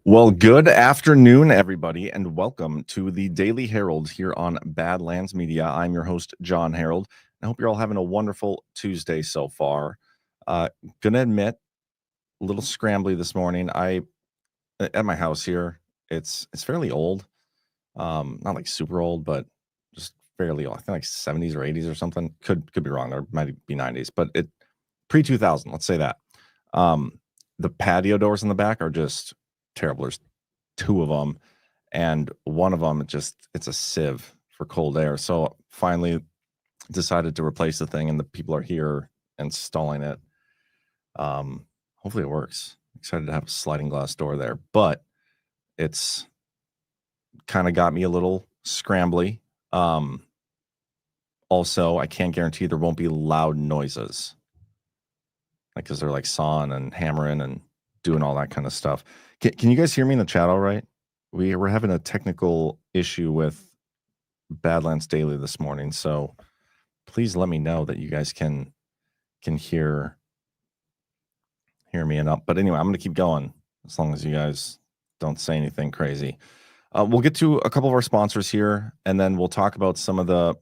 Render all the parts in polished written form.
Well, good afternoon, everybody, and welcome to the Daily Herold here on Badlands Media. I'm your host, Jon Herold. I hope you're all having a wonderful Tuesday so far. Gonna admit, a little scrambly this morning. At my house here, it's fairly old. Not like super old, but just fairly old. I think like 70s or 80s or something. Could be wrong. There might be 90s, but it pre-2000. Let's say that. The patio doors in the back are just terrible. There's two of them, and one of them it's a sieve for cold air. So finally decided to replace the thing, and the people are here installing it. Hopefully it works. Excited to have a sliding glass door there, but it's kind of got me a little scrambly. Also, I can't guarantee there won't be loud noises, like because they're like sawing and hammering and doing all that kind of stuff. Can you guys hear me in the chat all right? We're having a technical issue with Badlands Daily this morning, so please let me know that you guys can hear me enough. But anyway, I'm going to keep going as long as you guys don't say anything crazy. We'll get to a couple of our sponsors here, and then we'll talk about some of the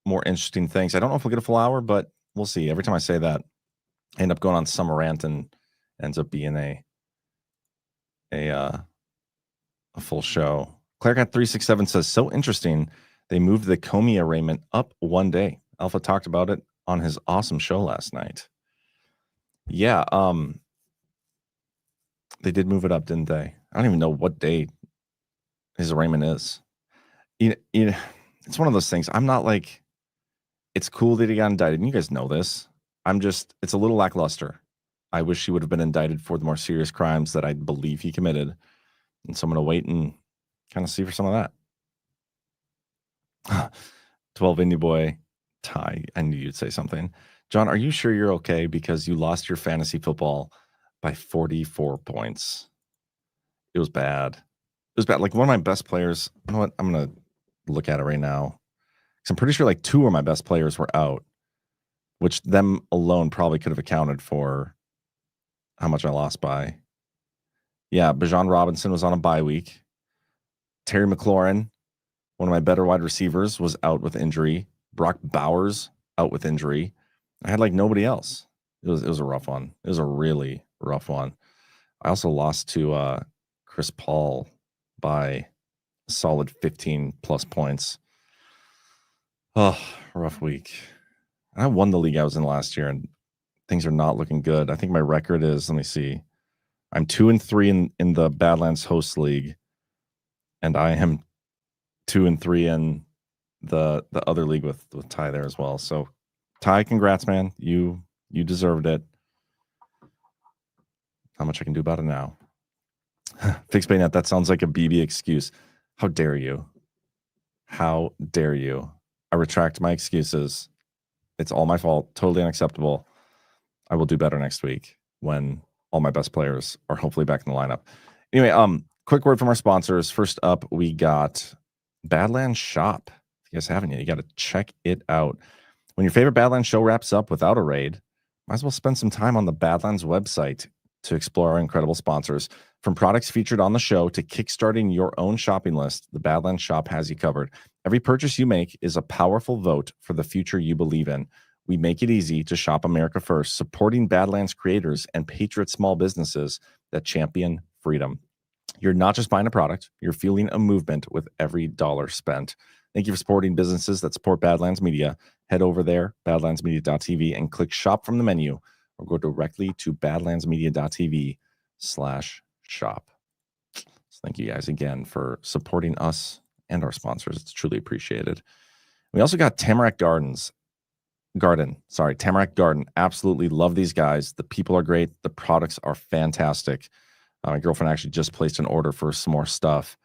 more interesting things. I don't know if we'll get a full hour, but we'll see. Every time I say that, I end up going on some rant and ends up being a full show. Clairecat367 says, so interesting. They moved the Comey arraignment up one day. Alpha talked about it on his awesome show last night. Yeah, they did move it up, didn't they? I don't even know what day his arraignment is. It's one of those things. I'm not like, it's cool that he got indicted. And you guys know this. It's a little lackluster. I wish he would have been indicted for the more serious crimes that I believe he committed. And so I'm going to wait and kind of see for some of that. 12 Indie Boy, Ty, I knew you'd say something. John, are you sure you're okay because you lost your fantasy football by 44 points? It was bad. It was bad. Like one of my best players, you know what? I'm going to look at it right now. Because I'm pretty sure like two of my best players were out, which them alone probably could have accounted for how much I lost by. Yeah, Bijan Robinson was on a bye week. Terry McLaurin, one of my better wide receivers, was out with injury. Brock Bowers out with injury. I had like nobody else. It was a rough one. It was a really rough one. I also lost to Chris Paul by a solid 15 plus points. Oh, rough week. I won the league I was in last year, and things are not looking good. I think my record is, let me see. I'm 2-3 in the Badlands Host League, and I am 2-3 in the other league with Ty there as well. So, Ty, congrats, man. You deserved it. How much I can do about it now? Fix Baynet, that sounds like a BB excuse. How dare you? How dare you? I retract my excuses. It's all my fault. Totally unacceptable. I will do better next week when all my best players are hopefully back in the lineup. Anyway, quick word from our sponsors. First up, we got Badlands Shop. If you guys haven't yet, you got to check it out. When your favorite Badlands show wraps up without a raid, might as well spend some time on the Badlands website to explore our incredible sponsors. From products featured on the show to kickstarting your own shopping list, the Badlands Shop has you covered. Every purchase you make is a powerful vote for the future you believe in. We make it easy to shop America first, supporting Badlands creators and patriot small businesses that champion freedom. You're not just buying a product, you're fueling a movement with every dollar spent. Thank you for supporting businesses that support Badlands Media. Head over there, badlandsmedia.tv, and click shop from the menu, or go directly to badlandsmedia.tv/shop. So thank you guys again for supporting us and our sponsors. It's truly appreciated. We also got Tamarack Garden. Absolutely love these guys. The people are great. The products are fantastic. My girlfriend actually just placed an order for some more stuff.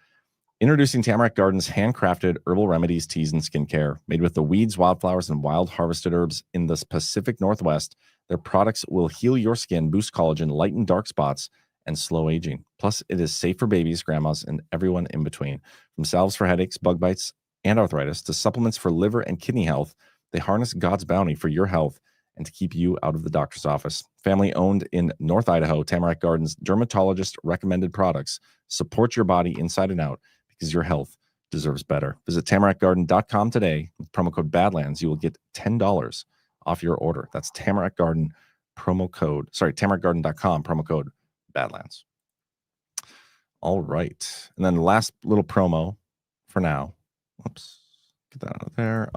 Introducing Tamarack Garden's handcrafted herbal remedies, teas, and skincare. Made with the weeds, wildflowers, and wild harvested herbs in the Pacific Northwest, their products will heal your skin, boost collagen, lighten dark spots, and slow aging. Plus, it is safe for babies, grandmas, and everyone in between. From salves for headaches, bug bites, and arthritis to supplements for liver and kidney health, they harness God's bounty for your health and to keep you out of the doctor's office. Family owned in North Idaho, Tamarack Gardens dermatologist recommended products support your body inside and out because your health deserves better. Visit tamarackgarden.com today with promo code Badlands. You will get $10 off your order. That's tamarackgarden tamarackgarden.com promo code Badlands. All right. And then the last little promo for now. Whoops. Get that out of there.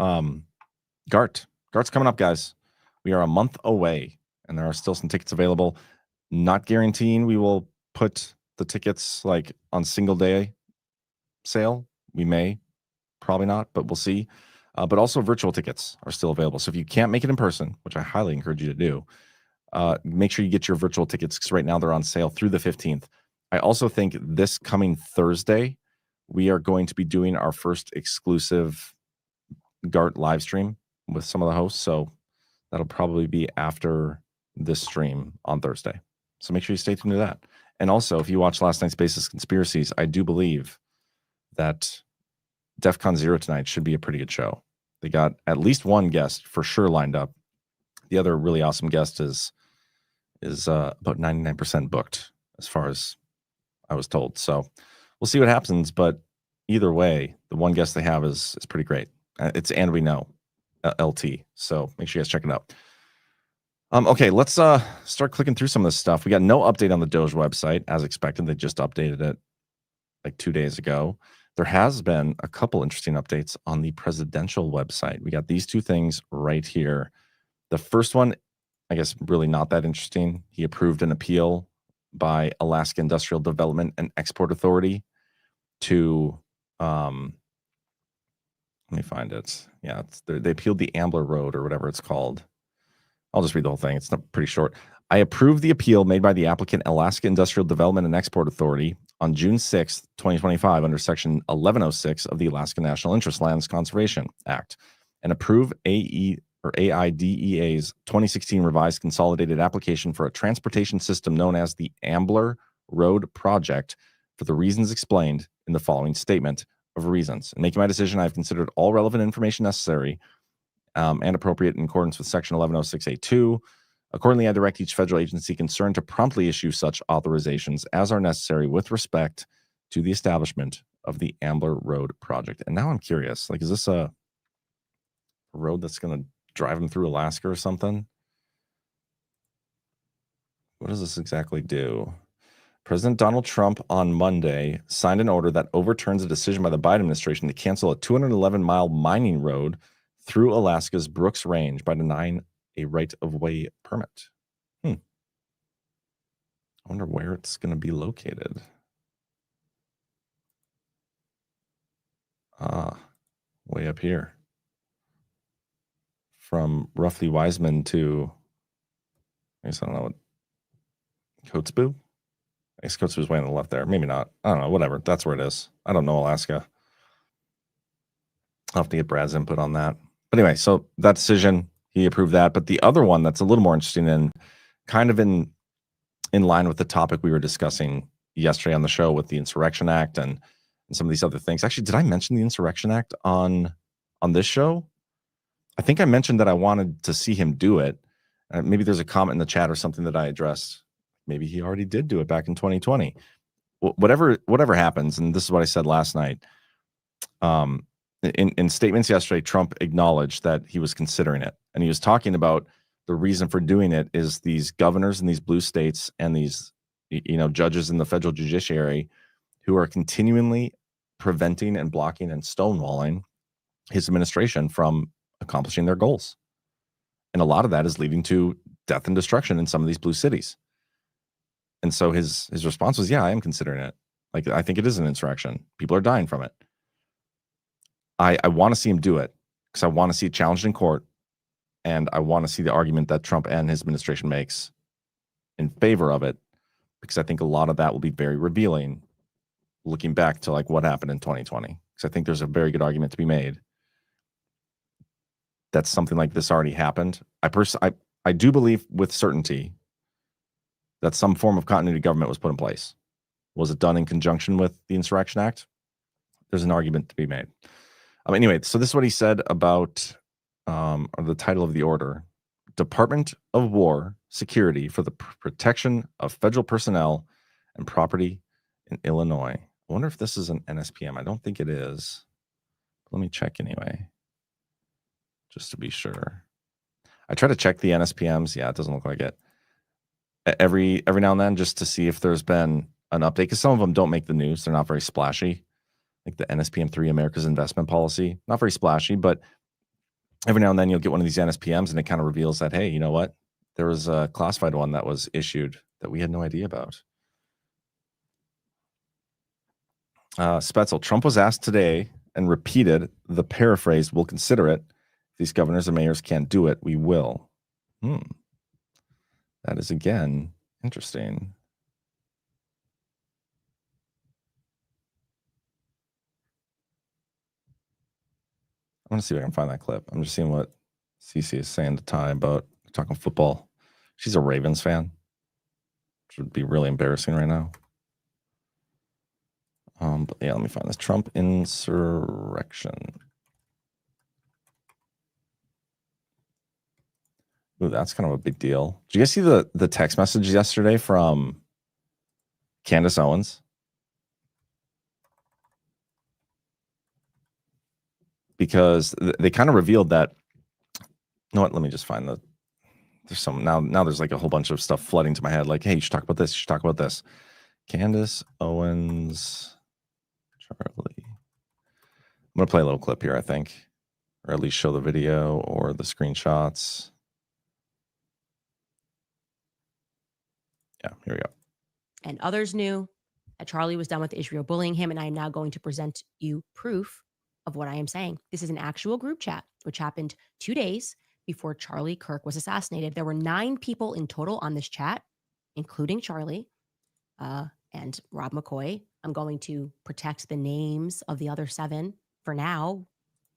Gart's coming up, guys. We are a month away, and there are still some tickets available. Not guaranteeing we will put the tickets like on single day sale. We may, probably not, but we'll see. But also virtual tickets are still available. So if you can't make it in person, which I highly encourage you to do, make sure you get your virtual tickets because right now they're on sale through the 15th. I also think this coming Thursday, we are going to be doing our first exclusive GART live stream with some of the hosts. So that'll probably be after this stream on Thursday. So make sure you stay tuned to that. And also, if you watch last night's Basis Conspiracies, I do believe that DEF CON 0 tonight should be a pretty good show. They got at least one guest for sure lined up. The other really awesome guest is about 99% booked as far as I was told. So we'll see what happens. But either way, the one guest they have is pretty great. It's And We Know, LT. So make sure you guys check it out. Okay, let's start clicking through some of this stuff. We got no update on the Doge website as expected. They just updated it like 2 days ago. There has been a couple interesting updates on the presidential website. We got these two things right here. The first one, I guess, really not that interesting. He approved an appeal by Alaska Industrial Development and Export Authority to, let me find it. Yeah, they appealed the Ambler Road or whatever it's called. I'll just read the whole thing. It's not pretty short. I approve the appeal made by the applicant Alaska Industrial Development and Export Authority on June 6th, 2025, under Section 1106 of the Alaska National Interest Lands Conservation Act, and approve AIDEA's 2016 revised consolidated application for a transportation system known as the Ambler Road Project for the reasons explained in the following statement of reasons. In making my decision, I've considered all relevant information necessary and appropriate in accordance with Section 1106A2. Accordingly, I direct each federal agency concerned to promptly issue such authorizations as are necessary with respect to the establishment of the Ambler Road Project. And now I'm curious, like, is this a road that's going to drive them through Alaska or something? What does this exactly do? President Donald Trump on Monday signed an order that overturns a decision by the Biden administration to cancel a 211-mile mining road through Alaska's Brooks Range by denying a right-of-way permit. I wonder where it's going to be located. Way up here. From roughly Wiseman to, I guess I don't know what, Kotzebue? I guess Kotzebue is way on the left there. Maybe not. I don't know. Whatever. That's where it is. I don't know Alaska. I'll have to get Brad's input on that. But anyway, so that decision, he approved that. But the other one that's a little more interesting and kind of in line with the topic we were discussing yesterday on the show with the Insurrection Act and some of these other things. Actually, did I mention the Insurrection Act on this show? I think I mentioned that I wanted to see him do it. Maybe there's a comment in the chat or something that I addressed. Maybe he already did do it back in 2020. Whatever happens, and this is what I said last night. In statements yesterday, Trump acknowledged that he was considering it, and he was talking about the reason for doing it is these governors in these blue states and these, judges in the federal judiciary who are continually preventing and blocking and stonewalling his administration from accomplishing their goals. And a lot of that is leading to death and destruction in some of these blue cities. And so his response was, yeah, I am considering it. Like, I think it is an insurrection. People are dying from it. I want to see him do it because I want to see it challenged in court. And I want to see the argument that Trump and his administration makes in favor of it, because I think a lot of that will be very revealing looking back to like what happened in 2020. Because I think there's a very good argument to be made that something like this already happened. I do believe with certainty that some form of continuity government was put in place. Was it done in conjunction with the Insurrection Act? There's an argument to be made. Anyway, so this is what he said about or the title of the order. Department of War security for the protection of federal personnel and property in Illinois. I wonder if this is an NSPM. I don't think it is. Let me check anyway, just to be sure. I try to check the NSPMs. Yeah, it doesn't look like it. Every now and then, just to see if there's been an update, because some of them don't make the news. They're not very splashy. Like the NSPM 3, America's Investment Policy, not very splashy, but every now and then you'll get one of these NSPMs and it kind of reveals that, hey, you know what? There was a classified one that was issued that we had no idea about. Spetzel, Trump was asked today and repeated the paraphrase, we'll consider it. If these governors and mayors can't do it, we will. That is, again, interesting. I want to see if I can find that clip. I'm just seeing what Cece is saying to Ty about talking football. She's a Ravens fan, which would be really embarrassing right now. But yeah, let me find this. Trump insurrection. Ooh, that's kind of a big deal. Did you guys see the text message yesterday from Candace Owens? Because they kind of revealed that. You know what? Let me just find there's some now there's like a whole bunch of stuff flooding to my head. Like, hey, you should talk about this. You should talk about this. Candace Owens, Charlie. I'm gonna play a little clip here, I think, or at least show the video or the screenshots. Yeah, here we go. And others knew that Charlie was done with Israel bullying him, and I am now going to present you proof of what I am saying. This is an actual group chat, which happened 2 days before Charlie Kirk was assassinated. There were 9 people in total on this chat, including Charlie and Rob McCoy. I'm going to protect the names of the other 7 for now.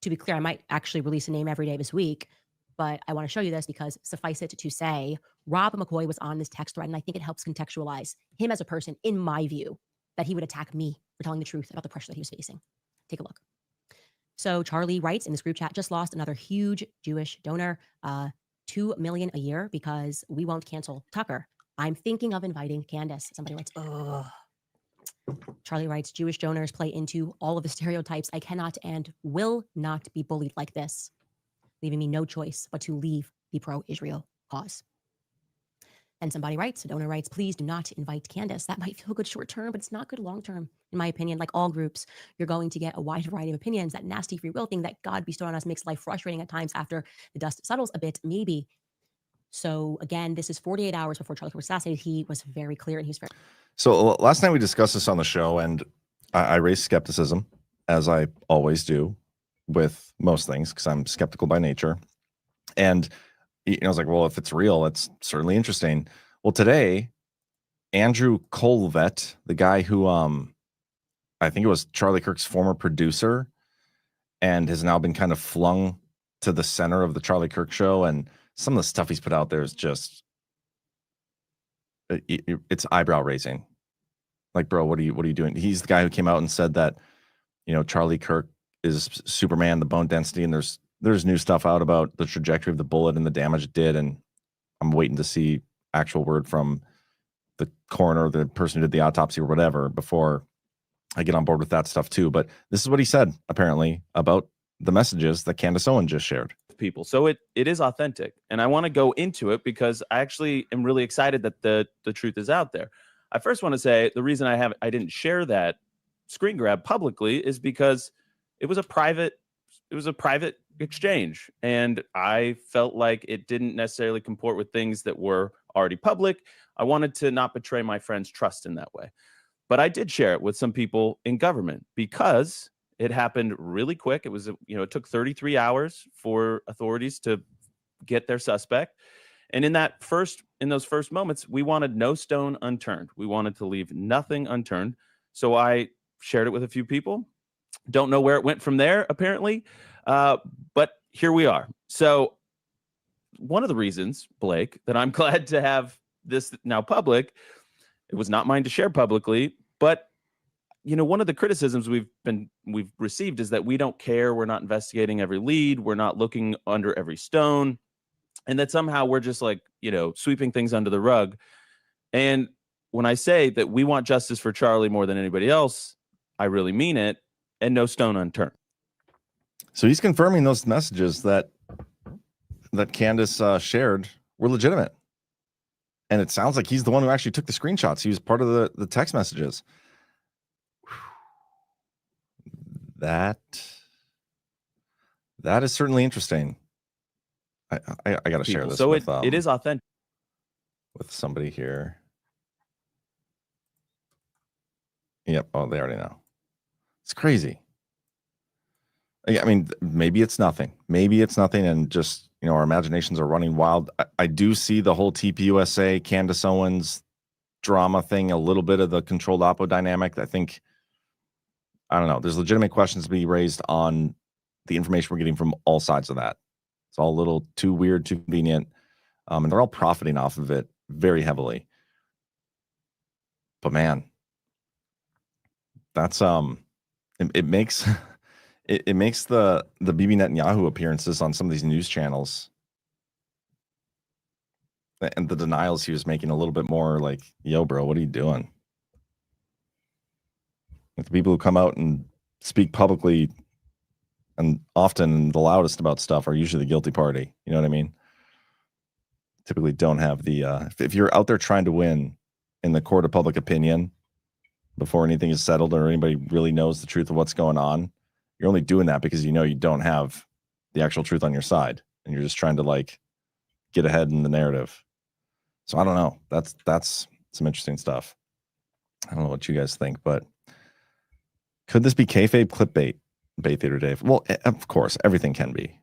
To be clear, I might actually release a name every day this week, but I want to show you this because suffice it to say, Rob McCoy was on this text thread, and I think it helps contextualize him as a person, in my view, that he would attack me for telling the truth about the pressure that he was facing. Take a look. So Charlie writes in this group chat, just lost another huge Jewish donor, $2 million a year because we won't cancel Tucker. I'm thinking of inviting Candace. Somebody writes, ugh. Charlie writes, Jewish donors play into all of the stereotypes. I cannot and will not be bullied like this, leaving me no choice but to leave the pro-Israel cause. And somebody writes, a donor writes, please do not invite Candace. That might feel good short term, but it's not good long term. In my opinion, like all groups, you're going to get a wide variety of opinions. That nasty free will thing that God bestowed on us makes life frustrating at times after the dust settles a bit, maybe. So again, this is 48 hours before Charlie Kirk was assassinated. He was very clear and he was very... So last night we discussed this on the show, and I raised skepticism, as I always do with most things, because I'm skeptical by nature. And I was like, well, if it's real, it's certainly interesting. Well, today, Andrew Colvett, the guy who I think it was Charlie Kirk's former producer and has now been kind of flung to the center of the Charlie Kirk show, and some of the stuff he's put out there is just it's eyebrow raising. Like, bro, what are you doing? He's the guy who came out and said that, Charlie Kirk is Superman, the bone density, and there's new stuff out about the trajectory of the bullet and the damage it did, and I'm waiting to see actual word from the coroner, the person who did the autopsy or whatever, before I get on board with that stuff too. But this is what he said, apparently, about the messages that Candace Owens just shared. People. So it is authentic. And I want to go into it because I actually am really excited that the truth is out there. I first want to say the reason I didn't share that screen grab publicly is because it was a private exchange, and I felt like it didn't necessarily comport with things that were already public. I wanted to not betray my friends' trust in that way. But I did share it with some people in government because it happened really quick. It was, it took 33 hours for authorities to get their suspect. And in those first moments, we wanted no stone unturned. We wanted to leave nothing unturned. So I shared it with a few people. Don't know where it went from there, apparently. But here we are. So one of the reasons, Blake, that I'm glad to have this now public, it was not mine to share publicly, but one of the criticisms we've received is that we don't care. We're not investigating every lead. We're not looking under every stone. and that somehow we're just like, sweeping things under the rug. And when I say that we want justice for Charlie more than anybody else, I really mean it, and no stone unturned. So he's confirming those messages that Candace shared were legitimate. And it sounds like he's the one who actually took the screenshots. He was part of the text messages. That is certainly interesting. I got to share this. So with, it is authentic with somebody here. Yep. Oh, they already know. It's crazy. I mean, maybe it's nothing. And just, our imaginations are running wild. I do see the whole TPUSA, Candace Owens drama thing, a little bit of the controlled oppo dynamic. I think, I don't know. There's legitimate questions to be raised on the information we're getting from all sides of that. It's all a little too weird, too convenient. And they're all profiting off of it very heavily. But man, that's, it makes... It makes the Bibi Netanyahu appearances on some of these news channels and the denials he was making a little bit more like, yo, bro, what are you doing? Like the people who come out and speak publicly and often the loudest about stuff are usually the guilty party. You know what I mean? Typically don't have the, if you're out there trying to win in the court of public opinion before anything is settled or anybody really knows the truth of what's going on, you're only doing that because you don't have the actual truth on your side and you're just trying to like get ahead in the narrative. So I don't know. That's some interesting stuff. I don't know what you guys think, but could this be kayfabe clickbait, Bay Theater Dave? Well, of course, everything can be.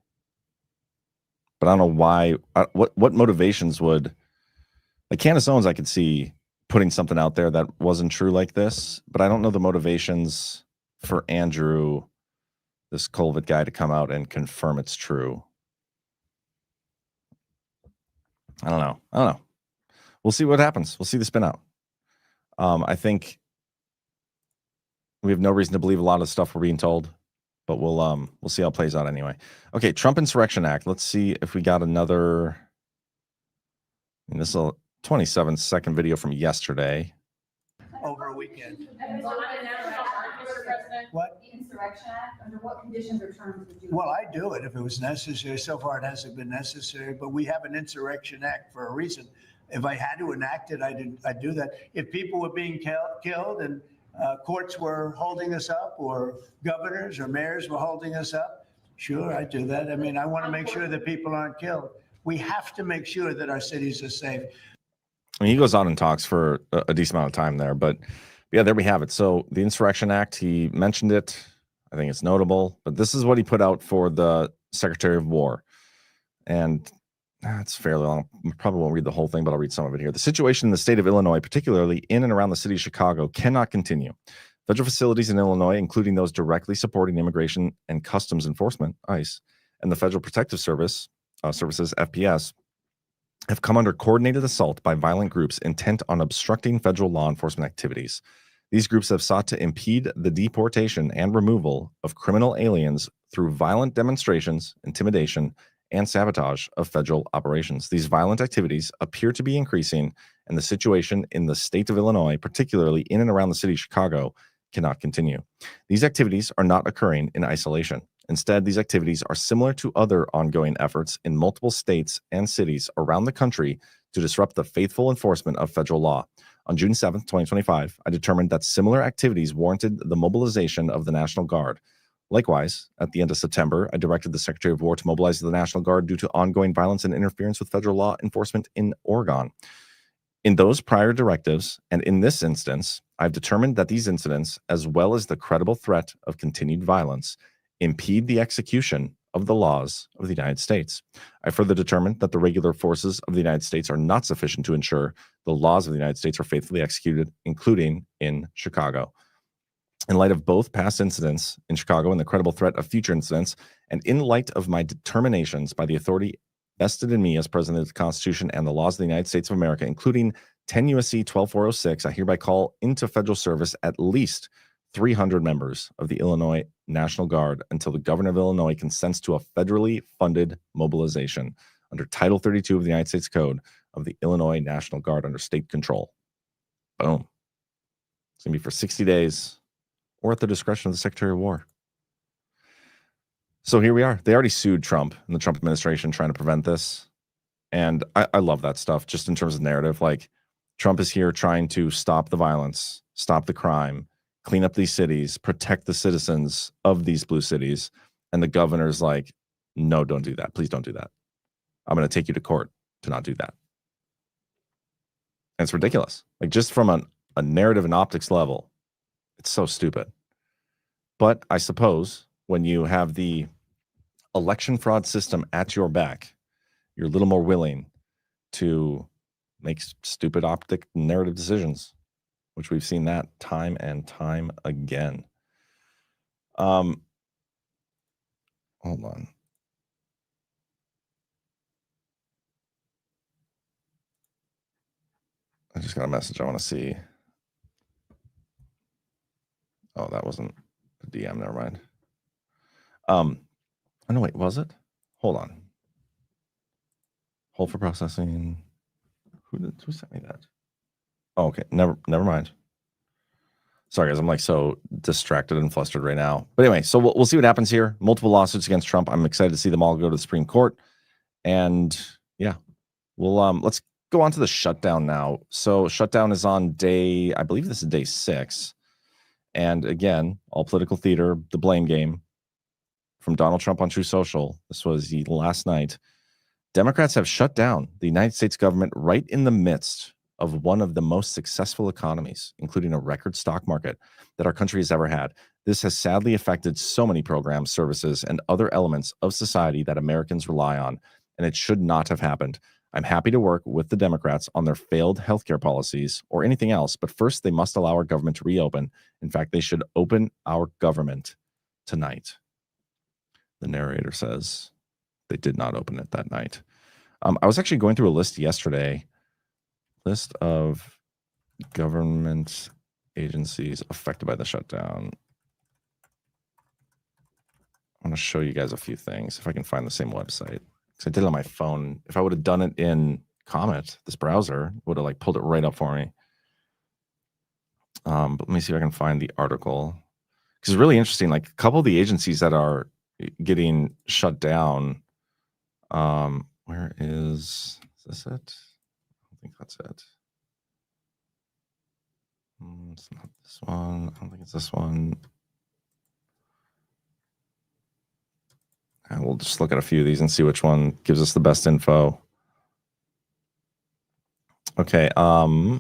But I don't know why, what motivations would, like Candace Owens, I could see putting something out there that wasn't true like this, but I don't know the motivations for Andrew, this Colvett guy, to come out and confirm it's true. I don't know. We'll see what happens. We'll see the spin out. I think we have no reason to believe a lot of stuff we're being told, but we'll see how it plays out anyway. Okay, Trump Insurrection Act. Let's see if we got another. This is a 27-second video from yesterday. Over a weekend. What? The Insurrection Act, under what conditions or terms would you? Well, I do it if it was necessary. So far, it hasn't been necessary, but we have an Insurrection Act for a reason. If I had to enact it, I'd do that. If people were being killed and courts were holding us up, or governors or mayors were holding us up, sure, I'd do that. I mean, I want to make sure that people aren't killed. We have to make sure that our cities are safe. I mean, he goes on and talks for a decent amount of time there, but yeah, there we have it. So the Insurrection Act, he mentioned it. I think it's notable, but this is what he put out for the Secretary of War. And it's fairly long. I probably won't read the whole thing, but I'll read some of it here. The situation in the state of Illinois, particularly in and around the city of Chicago, cannot continue. Federal facilities in Illinois, including those directly supporting immigration and customs enforcement, ICE, and the Federal Protective Services, FPS, have come under coordinated assault by violent groups intent on obstructing federal law enforcement activities. These groups have sought to impede the deportation and removal of criminal aliens through violent demonstrations, intimidation, and sabotage of federal operations. These violent activities appear to be increasing, and the situation in the state of Illinois, particularly in and around the city of Chicago, cannot continue. These activities are not occurring in isolation. Instead, these activities are similar to other ongoing efforts in multiple states and cities around the country to disrupt the faithful enforcement of federal law. On June 7th, 2025, I determined that similar activities warranted the mobilization of the National Guard. Likewise, at the end of September, I directed the Secretary of War to mobilize the National Guard due to ongoing violence and interference with federal law enforcement in Oregon. In those prior directives, and in this instance, I've determined that these incidents, as well as the credible threat of continued violence, impede the execution of the laws of the United States. I further determined that the regular forces of the United States are not sufficient to ensure the laws of the United States are faithfully executed, including in Chicago. In light of both past incidents in Chicago and the credible threat of future incidents, and in light of my determinations by the authority vested in me as President of the Constitution and the laws of the United States of America, including 10 U.S.C. 12406, I hereby call into federal service at least 300 members of the Illinois National Guard until the governor of Illinois consents to a federally funded mobilization. under Title 32 of the United States Code of the Illinois National Guard under state control. Boom. It's going to be for 60 days or at the discretion of the Secretary of War. So here we are. They already sued Trump and the Trump administration trying to prevent this. And I love that stuff just in terms of narrative. Like, Trump is here trying to stop the violence, stop the crime, clean up these cities, protect the citizens of these blue cities. And the governor's like, no, don't do that. Please don't do that. I'm going to take you to court to not do that. And it's ridiculous. Like, just from a narrative and optics level, it's so stupid. But I suppose when you have the election fraud system at your back, you're a little more willing to make stupid optic narrative decisions, which we've seen that time and time again. Hold on. I just got a message I want to see. Oh, that wasn't a DM. Never mind. Oh, no, wait, was it? Hold on. Hold for processing. Who sent me that? Oh, okay. Never mind. Sorry, guys. I'm like so distracted and flustered right now. But anyway, so we'll see what happens here. Multiple lawsuits against Trump. I'm excited to see them all go to the Supreme Court. And yeah, we'll let's go on to the shutdown now. So shutdown is on day, I believe this is day 6. And again, all political theater, the blame game from Donald Trump on True Social. This was last night. Democrats have shut down the United States government right in the midst of one of the most successful economies, including a record stock market that our country has ever had. This has sadly affected so many programs, services, and other elements of society that Americans rely on, and it should not have happened. I'm happy to work with the Democrats on their failed healthcare policies or anything else, but first they must allow our government to reopen. In fact, they should open our government tonight. The narrator says they did not open it that night. I was actually going through a list yesterday, list of government agencies affected by the shutdown. I want to show you guys a few things if I can find the same website. Because I did it on my phone. If I would have done it in Comet, this browser would have like pulled it right up for me. But let me see if I can find the article. Because it's really interesting. Like, a couple of the agencies that are getting shut down. Where is this it? I don't think that's it. It's not this one. I don't think it's this one. And we'll just look at a few of these and see which one gives us the best info. Okay. Yeah,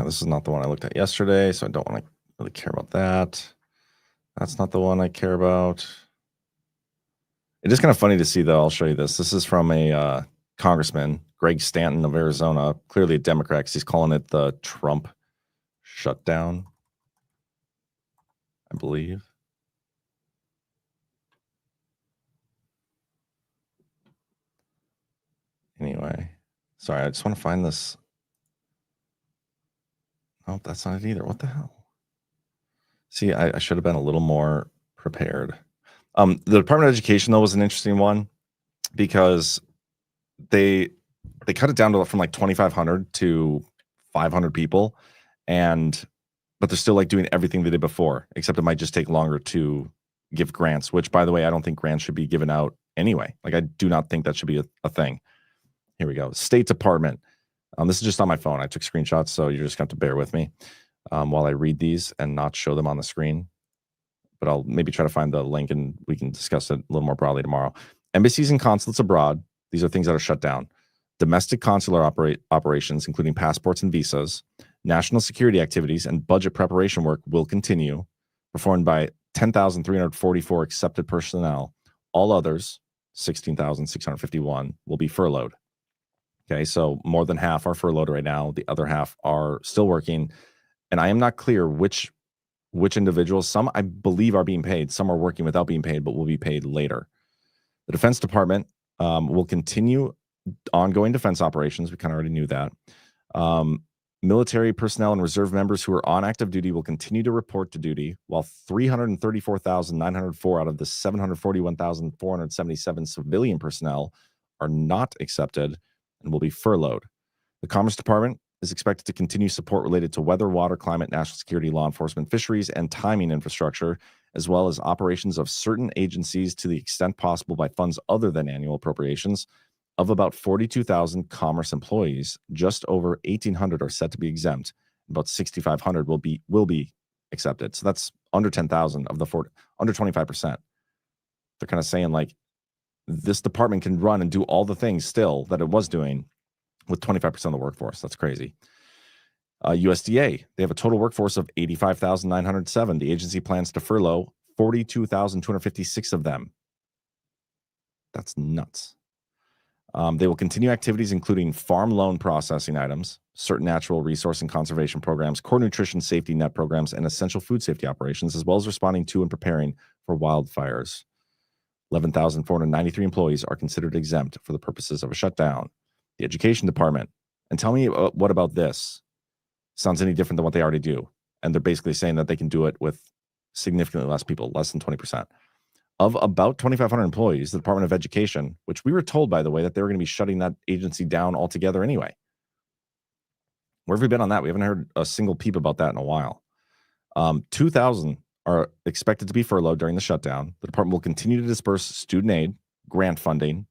this is not the one I looked at yesterday, so I don't want to really care about that. That's not the one I care about. It is kind of funny to see, though. I'll show you this. This is from a congressman, Greg Stanton of Arizona, clearly a Democrat, because he's calling it the Trump shutdown, I believe. Anyway, sorry, I just want to find this. Oh, that's not it either. What the hell? See, I should have been a little more prepared. The Department of Education, though, was an interesting one because they cut it down to from like 2,500 to 500 people, but they're still like doing everything they did before, except it might just take longer to give grants. Which, by the way, I don't think grants should be given out anyway. Like, I do not think that should be a thing. Here we go. State Department. This is just on my phone. I took screenshots, so you're just going to have to bear with me while I read these and not show them on the screen. But I'll maybe try to find the link and we can discuss it a little more broadly tomorrow. Embassies and consulates abroad. These are things that are shut down. Domestic consular operations, including passports and visas. National security activities and budget preparation work will continue, performed by 10,344 accepted personnel. All others, 16,651, will be furloughed. Okay, so more than half are furloughed right now. The other half are still working. And I am not clear which individuals. Some, I believe, are being paid. Some are working without being paid, but will be paid later. The Defense Department will continue ongoing defense operations. We kind of already knew that. Military personnel and reserve members who are on active duty will continue to report to duty, while 334,904 out of the 741,477 civilian personnel are not accepted and will be furloughed. The Commerce Department is expected to continue support related to weather, water, climate, national security, law enforcement, fisheries, and timing infrastructure, as well as operations of certain agencies to the extent possible by funds other than annual appropriations. Of about 42,000 Commerce employees, just over 1,800 are set to be exempt. About 6,500 will be accepted. So that's under 10,000 of the under 25%. They're kind of saying like this department can run and do all the things still that it was doing with 25% of the workforce. That's crazy. USDA, they have a total workforce of 85,907. The agency plans to furlough 42,256 of them. That's nuts. They will continue activities including farm loan processing items, certain natural resource and conservation programs, core nutrition safety net programs, and essential food safety operations, as well as responding to and preparing for wildfires. 11,493 employees are considered exempt for the purposes of a shutdown. The Education Department, and tell me what about this sounds any different than what they already do? And they're basically saying that they can do it with significantly less people, less than 20%. Of about 2,500 employees, the Department of Education, which we were told, by the way, that they were going to be shutting that agency down altogether anyway. Where have we been on that? We haven't heard a single peep about that in a while. 2,000 are expected to be furloughed during the shutdown. The department will continue to disperse student aid, grant funding,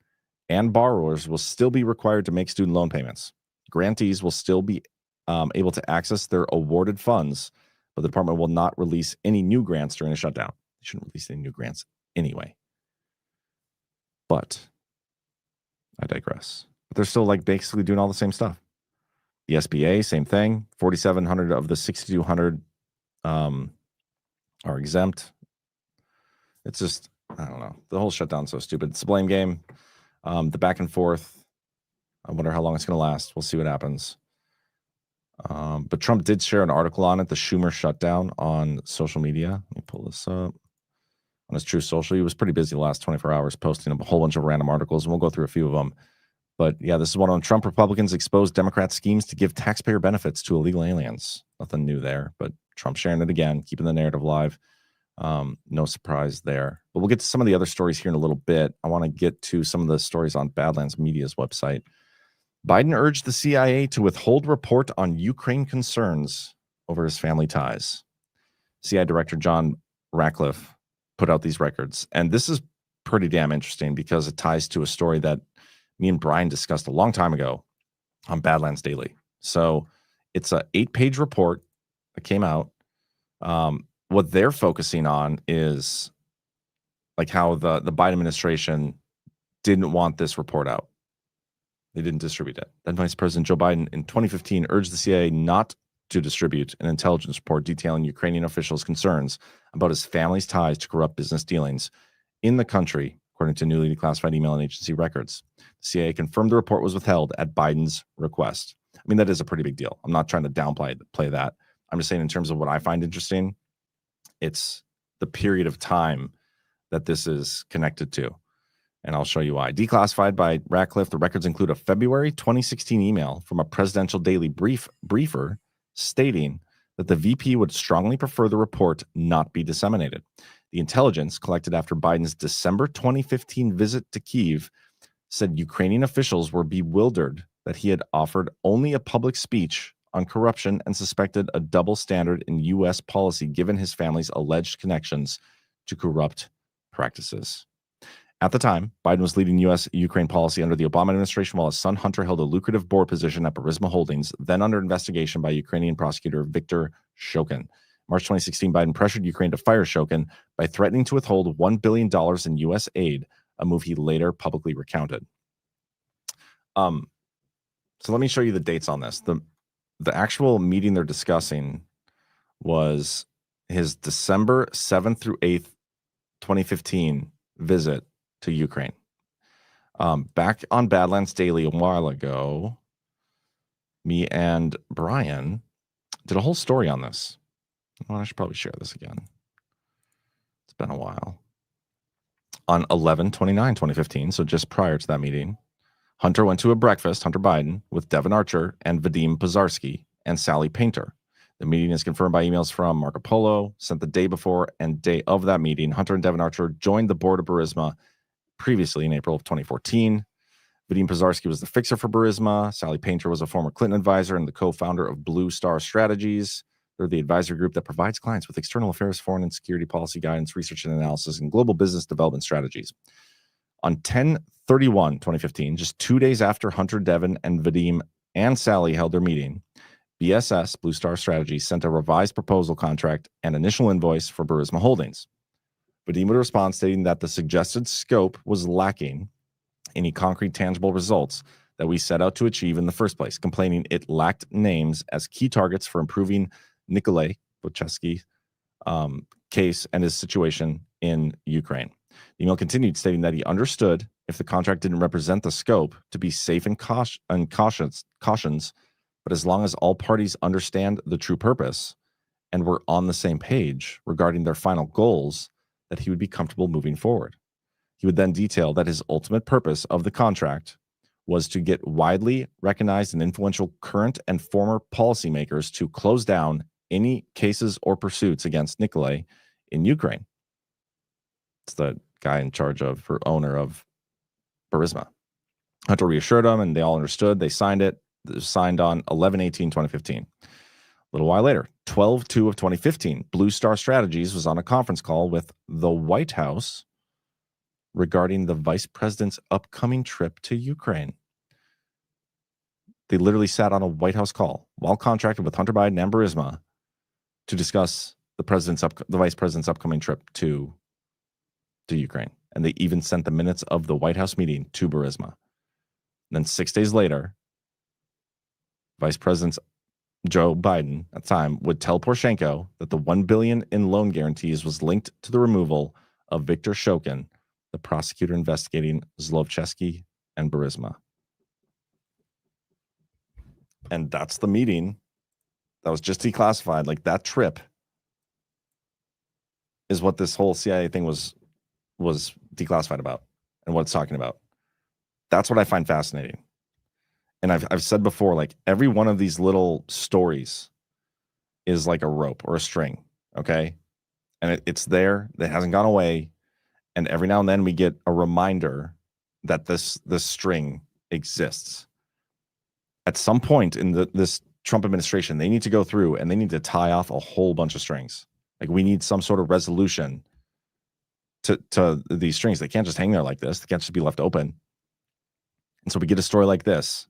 and borrowers will still be required to make student loan payments. Grantees will still be able to access their awarded funds, but the department will not release any new grants during a shutdown. They shouldn't release any new grants anyway. But I digress. But they're still like basically doing all the same stuff. The SBA, same thing. 4,700 of the 6,200 are exempt. It's just, I don't know. The whole shutdown's so stupid. It's a blame game. The back and forth. I wonder how long it's going to last. We'll see what happens. But Trump did share an article on it, the Schumer shutdown, on social media. Let me pull this up. On his True Social, he was pretty busy the last 24 hours posting a whole bunch of random articles, and we'll go through a few of them. But yeah, this is one on Trump Republicans expose Democrat schemes to give taxpayer benefits to illegal aliens. Nothing new there, but Trump sharing it again, keeping the narrative alive. No surprise there. But we'll get to some of the other stories here in a little bit. I want to get to some of the stories on Badlands Media's website. Biden urged the CIA to withhold report on Ukraine concerns over his family ties. CIA Director John Ratcliffe put out these records. And this is pretty damn interesting because it ties to a story that me and Brian discussed a long time ago on Badlands Daily. So it's an 8-page report that came out. What they're focusing on is like how the Biden administration didn't want this report out. They didn't distribute it. Then Vice President Joe Biden in 2015 urged the CIA not to distribute an intelligence report detailing Ukrainian officials' concerns about his family's ties to corrupt business dealings in the country, according to newly declassified email and agency records. The CIA confirmed the report was withheld at Biden's request. I mean, that is a pretty big deal. I'm not trying to downplay that. I'm just saying in terms of what I find interesting, it's the period of time that this is connected to. And I'll show you why. Declassified by Ratcliffe, the records include a February 2016 email from a presidential daily briefer stating that the VP would strongly prefer the report not be disseminated. The intelligence collected after Biden's December 2015 visit to Kyiv said Ukrainian officials were bewildered that he had offered only a public speech on corruption and suspected a double standard in U.S. policy given his family's alleged connections to corrupt practices. At the time, Biden was leading U.S.-Ukraine policy under the Obama administration while his son Hunter held a lucrative board position at Burisma Holdings, then under investigation by Ukrainian prosecutor Viktor Shokin. March 2016, Biden pressured Ukraine to fire Shokin by threatening to withhold $1 billion in U.S. aid, a move he later publicly recounted. So let me show you the dates on this. The actual meeting they're discussing was his December 7th through 8th, 2015 visit to Ukraine. Back on Badlands Daily a while ago, me and Brian did a whole story on this. Well, I should probably share this again. It's been a while. On 11/29/2015, so just prior to that meeting, Hunter went to a breakfast, Hunter Biden, with Devin Archer and Vadim Pozarski and Sally Painter. The meeting is confirmed by emails from Marco Polo, sent the day before and day of that meeting. Hunter and Devin Archer joined the board of Burisma previously in April of 2014. Vadim Pozharsky was the fixer for Burisma. Sally Painter was a former Clinton advisor and the co-founder of Blue Star Strategies. They're the advisory group that provides clients with external affairs, foreign and security policy guidance, research and analysis, and global business development strategies. On 10/31/2015, just 2 days after Hunter, Devin, and Vadim and Sally held their meeting, BSS, Blue Star Strategies, sent a revised proposal contract and initial invoice for Burisma Holdings. Vadim would respond stating that the suggested scope was lacking any concrete, tangible results that we set out to achieve in the first place, complaining it lacked names as key targets for improving Nikolai Bochesky's case and his situation in Ukraine. The email continued stating that he understood if the contract didn't represent the scope to be safe and cautions, but as long as all parties understand the true purpose and were on the same page regarding their final goals, that he would be comfortable moving forward. He would then detail that his ultimate purpose of the contract was to get widely recognized and influential current and former policymakers to close down any cases or pursuits against Nikolai in Ukraine. It's the guy in charge of, or owner of, Burisma. Hunter reassured them, and they all understood. They signed it. It was signed on 11/18/2015. A little while later, 12/2/2015, Blue Star Strategies was on a conference call with the White House regarding the vice president's upcoming trip to Ukraine. They literally sat on a White House call while contracted with Hunter Biden and Burisma to discuss the vice president's upcoming trip to Ukraine. And they even sent the minutes of the White House meeting to Burisma. And then 6 days later, Vice President Joe Biden at the time would tell Poroshenko that the $1 billion in loan guarantees was linked to the removal of Viktor Shokin, the prosecutor investigating Zlochevsky and Burisma. And that's the meeting that was just declassified. Like, that trip is what this whole CIA thing was declassified about and what it's talking about. That's what I find fascinating. And I've said before, like, every one of these little stories is like a rope or a string, okay? And it's there. It hasn't gone away. And every now and then we get a reminder that this string exists. At some point in this Trump administration, they need to go through and they need to tie off a whole bunch of strings. Like, we need some sort of resolution to these strings. They can't just hang there like this. They can't just be left open. And so we get a story like this.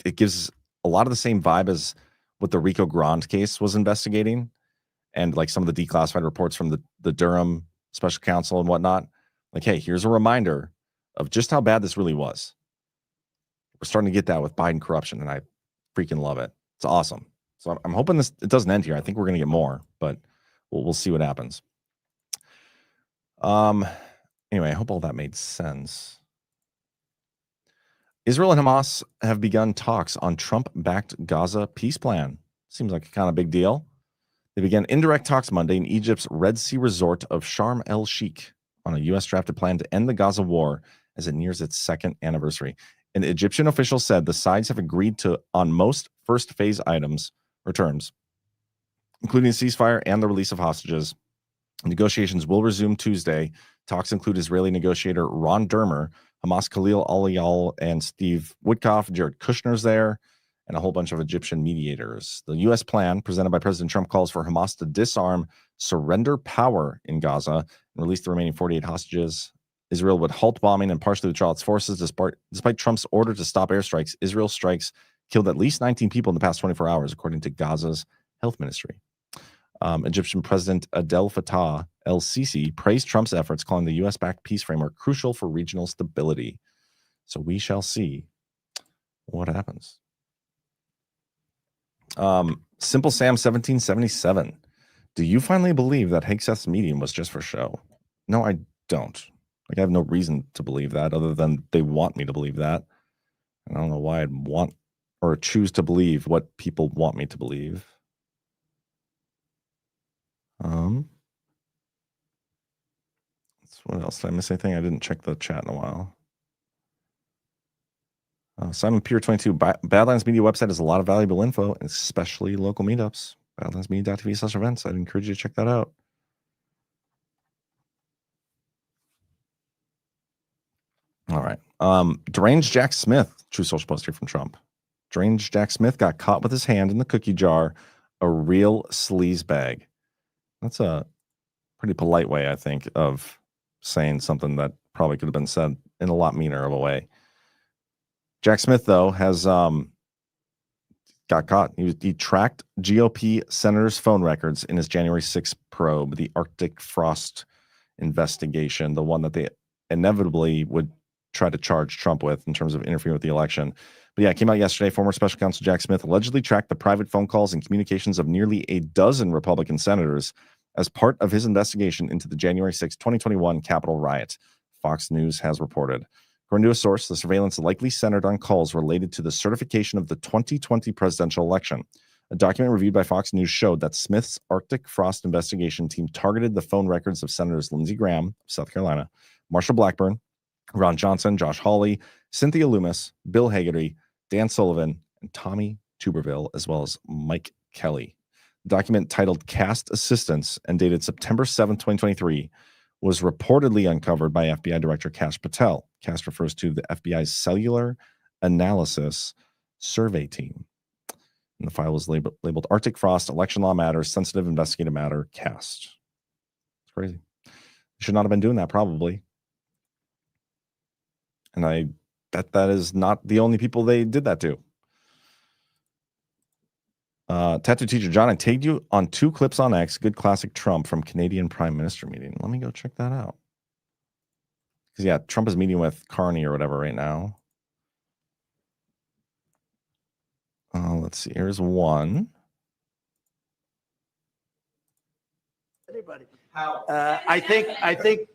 It gives a lot of the same vibe as what the Rico Grande case was investigating, and like some of the declassified reports from the Durham special counsel and whatnot. Like, hey, here's a reminder of just how bad this really was. We're starting to get that with Biden corruption, and I freaking love it. It's awesome. So I'm hoping it doesn't end here. I think we're going to get more, but we'll see what happens. Anyway, I hope all that made sense. Israel and Hamas have begun talks on Trump-backed Gaza peace plan. Seems like a kind of big deal. They began indirect talks Monday in Egypt's Red Sea resort of Sharm el-Sheikh on a U.S. drafted plan to end the Gaza war as it nears its second anniversary. An Egyptian official said the sides have agreed on most first phase items or terms, including a ceasefire and the release of hostages. Negotiations will resume Tuesday. Talks include Israeli negotiator Ron Dermer, Hamas Khalil Aliyal, and Steve Woodcock. Jared Kushner's there, and a whole bunch of Egyptian mediators. The U.S. plan presented by President Trump calls for Hamas to disarm, surrender power in Gaza, and release the remaining 48 hostages. Israel would halt bombing and partially withdraw its forces. Despite Trump's order to stop airstrikes, Israel's strikes killed at least 19 people in the past 24 hours, according to Gaza's health ministry. Egyptian President Abdel Fattah el-Sisi praised Trump's efforts, calling the U.S.-backed peace framework crucial for regional stability. So we shall see what happens. Simple Sam 1777. Do you finally believe that Hegseth's meeting was just for show? No, I don't. Like, I have no reason to believe that other than they want me to believe that. I don't know why I'd want or choose to believe what people want me to believe. What else? Did I miss anything? I didn't check the chat in a while. Simon Pier 22. Badlands Media website has a lot of valuable info, especially local meetups. Badlandsmedia.tv/events. I'd encourage you to check that out. All right. Deranged Jack Smith, true social post here from Trump. Deranged Jack Smith got caught with his hand in the cookie jar, a real sleaze bag. That's a pretty polite way, I think, of saying something that probably could have been said in a lot meaner of a way. Jack Smith, though, has got caught. He tracked GOP senators' phone records in his January 6th probe, the Arctic frost investigation, the one that they inevitably would try to charge Trump with in terms of interfering with the election. But yeah, it came out yesterday. Former special counsel Jack Smith allegedly tracked the private phone calls and communications of nearly a dozen Republican senators as part of his investigation into the January 6, 2021 Capitol riot, Fox News has reported. According to a source, the surveillance likely centered on calls related to the certification of the 2020 presidential election. A document reviewed by Fox News showed that Smith's Arctic frost investigation team targeted the phone records of Senators Lindsey Graham of South Carolina, Marshall Blackburn, Ron Johnson, Josh Hawley, Cynthia Loomis, Bill Hagerty, Dan Sullivan, and Tommy Tuberville, as well as Mike Kelly. The document, titled Cast Assistance and dated September 7, 2023, was reportedly uncovered by FBI Director Kash Patel. Kash refers to the FBI's Cellular Analysis Survey Team. And the file was labeled Arctic Frost, Election Law Matters, Sensitive Investigative Matter, Cast. It's crazy. Should not have been doing that, probably. And I bet that is not the only people they did that to. Tattoo Teacher John, I tagged you on 2 clips on X, good classic Trump from Canadian Prime Minister meeting. Let me go check that out. Because, yeah, Trump is meeting with Carney or whatever right now. Let's see. Here's one. Anybody? I think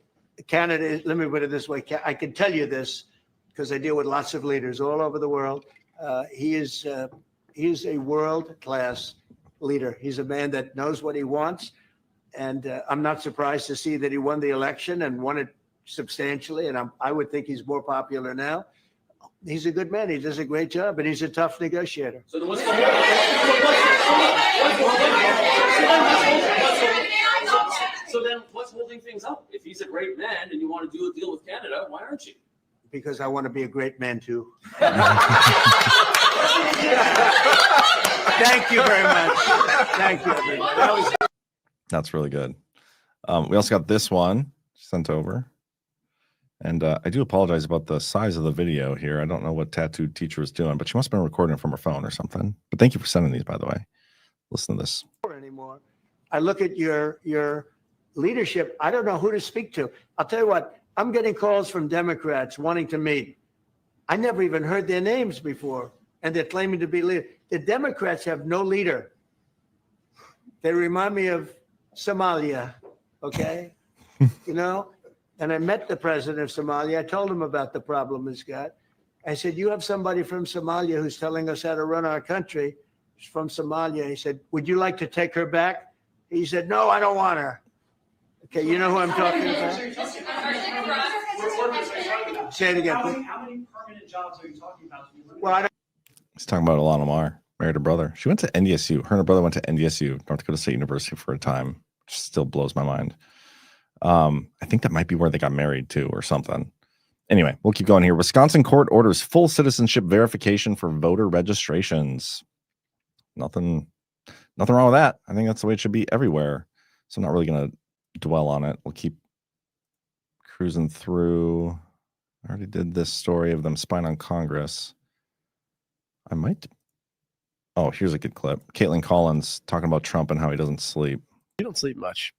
Canada, let me put it this way. I can tell you this because I deal with lots of leaders all over the world. He is a world-class leader. He's a man that knows what he wants. And I'm not surprised to see that he won the election and won it substantially. And I would think he's more popular now. He's a good man. He does a great job, and he's a tough negotiator. So then what's holding things up? If he's a great man and you want to do a deal with Canada, why aren't you? Because I want to be a great man too. Thank you very much. Thank you, everybody. That's really good. We also got this one sent over. And I do apologize about the size of the video here. I don't know what Tattoo Teacher is doing, but she must have been recording it from her phone or something. But thank you for sending these, by the way. Listen to this. Anymore. I look at your leadership. I don't know who to speak to. I'll tell you what, I'm getting calls from Democrats wanting to meet. I never even heard their names before, and they're claiming to be leader. The Democrats have no leader. They remind me of Somalia, okay? You know? And I met the president of Somalia. I told him about the problem he's got. I said, you have somebody from Somalia who's telling us how to run our country. She's from Somalia. He said, would you like to take her back? He said, no, I don't want her. Okay, you know who I'm talking about? Say it again. How many permanent jobs are you talking about? Well, I don't. He's talking about Ilhan Omar, married her brother. She went to NDSU. Her and her brother went to NDSU, North Dakota State University, for a time, which still blows my mind. I think that might be where they got married to or something. Anyway, we'll keep going here. Wisconsin court orders full citizenship verification for voter registrations. Nothing wrong with that. I think that's the way it should be everywhere. So I'm not really going to dwell on it. We'll keep cruising through. I already did this story of them spying on Congress. I might. Oh, here's a good clip. Caitlin Collins talking about Trump and how he doesn't sleep. You don't sleep much.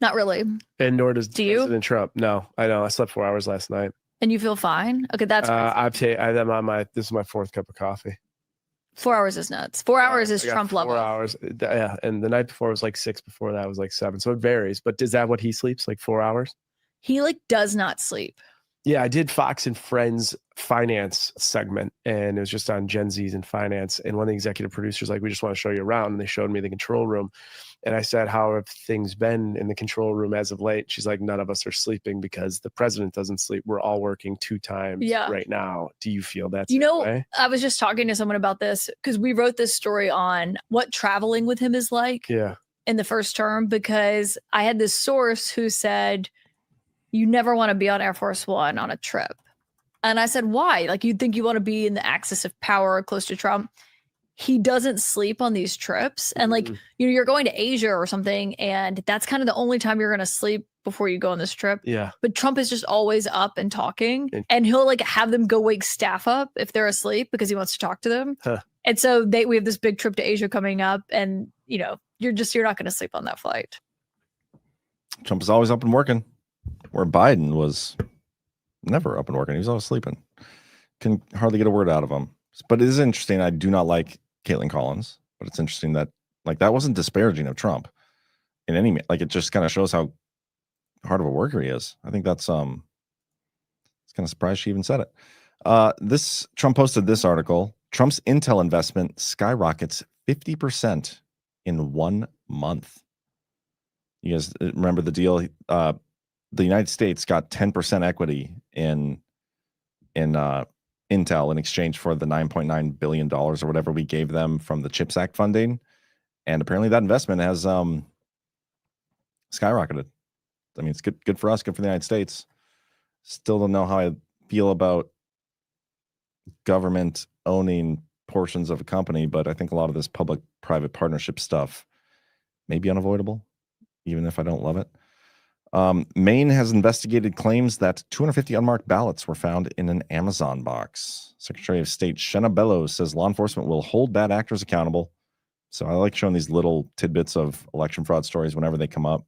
Not really. And nor does Do you? President Trump. No, I know. I slept 4 hours last night. And you feel fine? Okay, that's I'm on my. This is my 4th cup of coffee. 4 hours is nuts. 4 hours is I got Trump 4 level. hours. Yeah, and the night before was like 6. Before that was like 7. So it varies. But is that what he sleeps? Like 4 hours? He like does not sleep. Yeah, I did Fox and Friends finance segment, and it was just on Gen Zs and finance. And one of the executive producers like, we just want to show you around, and they showed me the control room. And I said, how have things been in the control room as of late? She's like, none of us are sleeping because the president doesn't sleep. We're all working 2 times right now. Do you feel that? Way? I was just talking to someone about this because we wrote this story on what traveling with him is like in the first term, because I had this source who said, you never want to be on Air Force One on a trip. And I said, why? Like, you'd think you want to be in the axis of power close to Trump. He doesn't sleep on these trips. And like, you're going to Asia or something, and that's kind of the only time you're going to sleep before you go on this trip. Yeah. But Trump is just always up and talking, and he'll like have them go wake staff up if they're asleep because he wants to talk to them. And so we have this big trip to Asia coming up, and you're not going to sleep on that flight. Trump is always up and working, where Biden was never up and working. He was always sleeping. Can hardly get a word out of him. But it is interesting. I do not like Caitlin Collins, but it's interesting that like that wasn't disparaging of Trump in any, like, it just kind of shows how hard of a worker he is. I think that's it's kind of surprised she even said it. This Trump posted this article. Trump's Intel investment skyrockets 50% in 1 month. You guys remember the deal? The United States got 10% equity in Intel in exchange for the $9.9 billion or whatever we gave them from the CHIPS Act funding. And apparently that investment has skyrocketed. I mean, it's good for us, good for the United States. Still don't know how I feel about government owning portions of a company, but I think a lot of this public-private partnership stuff may be unavoidable, even if I don't love it. Maine has investigated claims that 250 unmarked ballots were found in an Amazon box. Secretary of State Shenna Bellows says law enforcement will hold bad actors accountable. So I like showing these little tidbits of election fraud stories whenever they come up.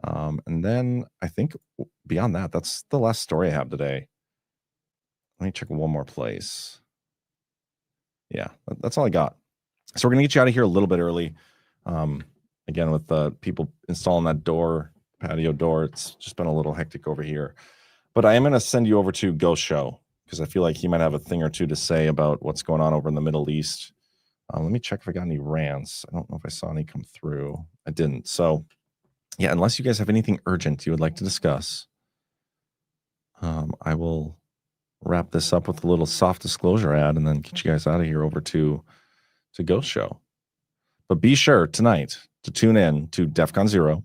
And then I think beyond that, that's the last story I have today. Let me check one more place. Yeah, that's all I got. So we're going to get you out of here a little bit early. Again, with the people installing that patio door, it's just been a little hectic over here. But I am going to send you over to Ghost Show because I feel like he might have a thing or two to say about what's going on over in the Middle East. Let me check if I got any rants. I don't know if I saw any come through. I didn't. So, yeah, unless you guys have anything urgent you would like to discuss, I will wrap this up with a little soft disclosure ad and then get you guys out of here over to Ghost Show. But be sure tonight to tune in to DEFCON 0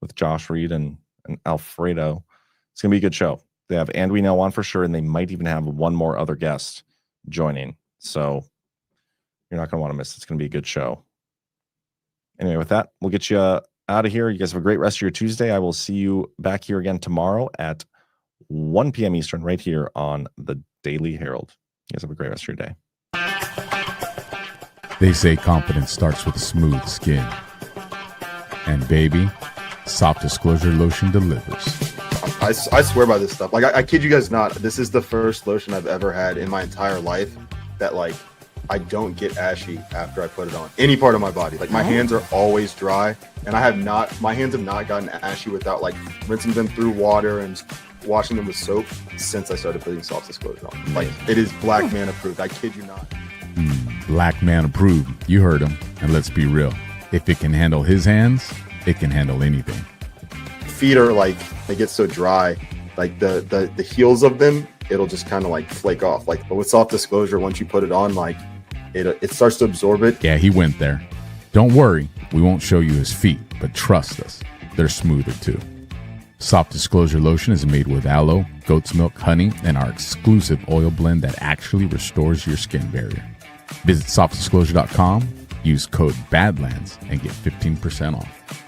with Josh Reed and Alfredo. It's going to be a good show. They have And We Know on for sure, and they might even have one more other guest joining. So you're not going to want to miss it. It's going to be a good show. Anyway, with that, we'll get you out of here. You guys have a great rest of your Tuesday. I will see you back here again tomorrow at 1 p.m. Eastern right here on the Daily Herold. You guys have a great rest of your day. They say confidence starts with a smooth skin. And baby, Soft Disclosure Lotion delivers. I swear by this stuff. Like, I kid you guys not. This is the first lotion I've ever had in my entire life that, like, I don't get ashy after I put it on any part of my body. Like, my hands are always dry, and my hands have not gotten ashy without, like, rinsing them through water and washing them with soap since I started putting Soft Disclosure on. Like, it is Black Man approved. I kid you not. Black Man approved. You heard him. And let's be real. If it can handle his hands, it can handle anything. Feet are like, they get so dry, like the heels of them, it'll just kind of like flake off. Like, but with Soft Disclosure, once you put it on, like it starts to absorb it. Yeah, he went there. Don't worry, we won't show you his feet, but trust us, they're smoother too. Soft Disclosure Lotion is made with aloe, goat's milk, honey, and our exclusive oil blend that actually restores your skin barrier. Visit softdisclosure.com, use code BADLANDS, and get 15% off.